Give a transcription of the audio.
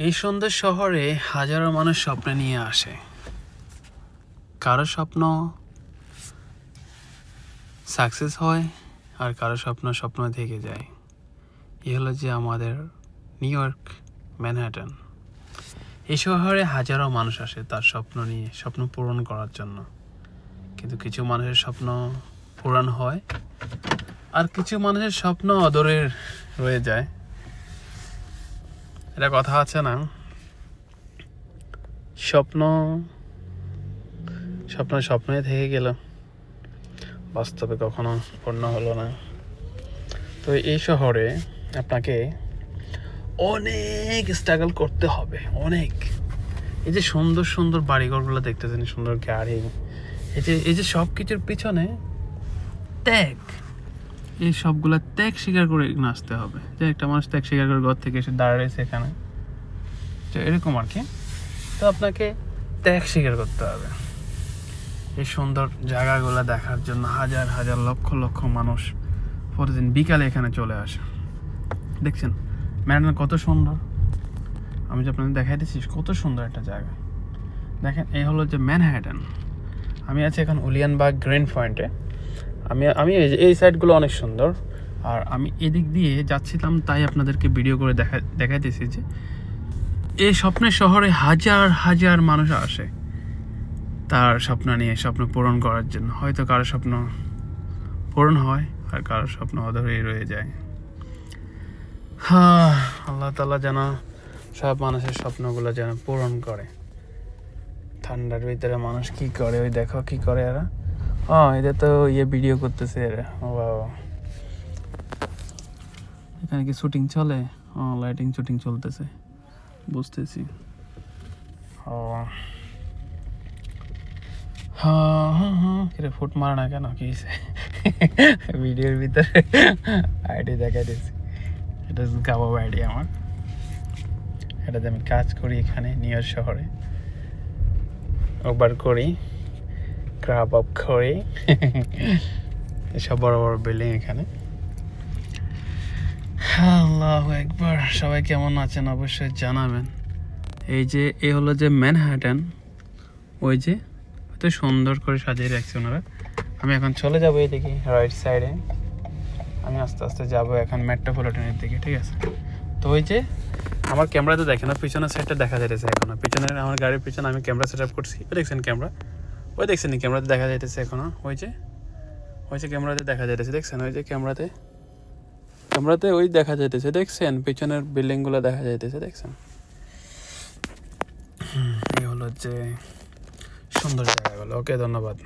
এই সুন্দর শহরে হাজারো মানুষ স্বপ্ন নিয়ে আসে। কারো স্বপ্ন সাকসেস হয় আর কারো স্বপ্ন থেকে যায়। এই হলো যে আমাদের নিউ ইয়র্ক ম্যানহাটন। এই শহরে হাজারো মানুষ আসে তার স্বপ্ন নিয়ে, স্বপ্ন পূরণ করার জন্য। কিন্তু কিছু মানুষের স্বপ্ন পূরণ হয় আর কিছু মানুষের স্বপ্ন অদূরে রয়ে যায়। এটা কথা আছে না, স্বপ্নই থেকে গেল, বাস্তবে কখনো পূর্ণ হলো না। তো এই শহরে আপনাকে অনেক স্ট্রাগল করতে হবে, অনেক। এই যে সুন্দর সুন্দর বাড়িঘরগুলো দেখতেছেন, সুন্দর গাড়ি, এই যে সব কিছুর পিছনে ত্যাগ, এই সবগুলা ত্যাগ স্বীকার করে আসতে হবে। যে একটা মানুষ ত্যাগ স্বীকার করে ঘর থেকে এসে দাঁড়িয়েছে এখানে, তো এরকম আর কি। তো আপনাকে ত্যাগ স্বীকার করতে হবে। এই সুন্দর জায়গাগুলো দেখার জন্য হাজার হাজার লক্ষ লক্ষ মানুষ প্রতিদিন বিকালে এখানে চলে আসে। দেখছেন ম্যানহাটন কত সুন্দর, আমি যে আপনাদের দেখাইতেছি কত সুন্দর একটা জায়গা। দেখেন এই হলো যে ম্যানহাটন। আমি আছি এখন উলিয়ানবাগ গ্রিন পয়েন্টে। আমি এই সাইডগুলো অনেক সুন্দর, আর আমি এদিক দিয়ে যাচ্ছিলাম, তাই আপনাদেরকে ভিডিও করে দেখাইতেছি যে এই স্বপ্নের শহরে হাজার হাজার মানুষ আসে তার স্বপ্ন নিয়ে, স্বপ্ন পূরণ করার জন্য। হয়তো কারো স্বপ্ন পূরণ হয় আর কারো স্বপ্ন অধরেই রয়ে যায়। আল্লাহ তাআলা যেন সব মানুষের স্বপ্নগুলো যেন পূরণ করে। ঠান্ডার ভিতরে মানুষ কি করে, ওই দেখো কি করে এরা। এটা তো ভিডিও করতেছে এরা। এখানে কি শুটিং চলে? লাইটিং শুটিং চলতেছে, বুঝতেছি। ফুট মারা না কেন, কি ভিডিওর ভিতরে আইডি দেখাই দিয়েছি। এটা গাবো আইডি আমার, এটাতে আমি কাজ করি এখানে নিউ ইয়র্ক শহরে। ওভার করি, ক্রাব আপ করি, এসব বড় বড় বিল্ডিং এখানে। আল্লাহু আকবার। সবাই কেমন আছেন অবশ্যই জানাবেন। এই হলো যে ম্যানহাটন, ওই যে এত সুন্দর করে সাজিয়ে রাখছে ওনারা। আমি এখন চলে যাবো এদিকে রাইট সাইডে। আমি আস্তে আস্তে যাবো এখন মেট্রোপলিটনের দিকে, ঠিক আছে? তো ওই যে আমার ক্যামেরাতে দেখেন, পিছনের সাইডটা দেখা যাইতেছে এখনো। পিছনের আমার গাড়ির পিছনে আমি ক্যামেরা সেট আপ করছি, ওই দেখছেন ক্যামেরা, ওই দেখছেন ক্যামেরাতে দেখা যাইতেছে এখনো। ওই যে ক্যামেরাতে দেখা যাইতেছে, দেখছেন? ওই যে ক্যামেরাতে ওই দেখা যাইতেছে, দেখছেন? পিছনের বিল্ডিংগুলো দেখা যাইতেছে, দেখছেন? এই হলো যে সুন্দর জায়গাগুলো। ওকে, ধন্যবাদ।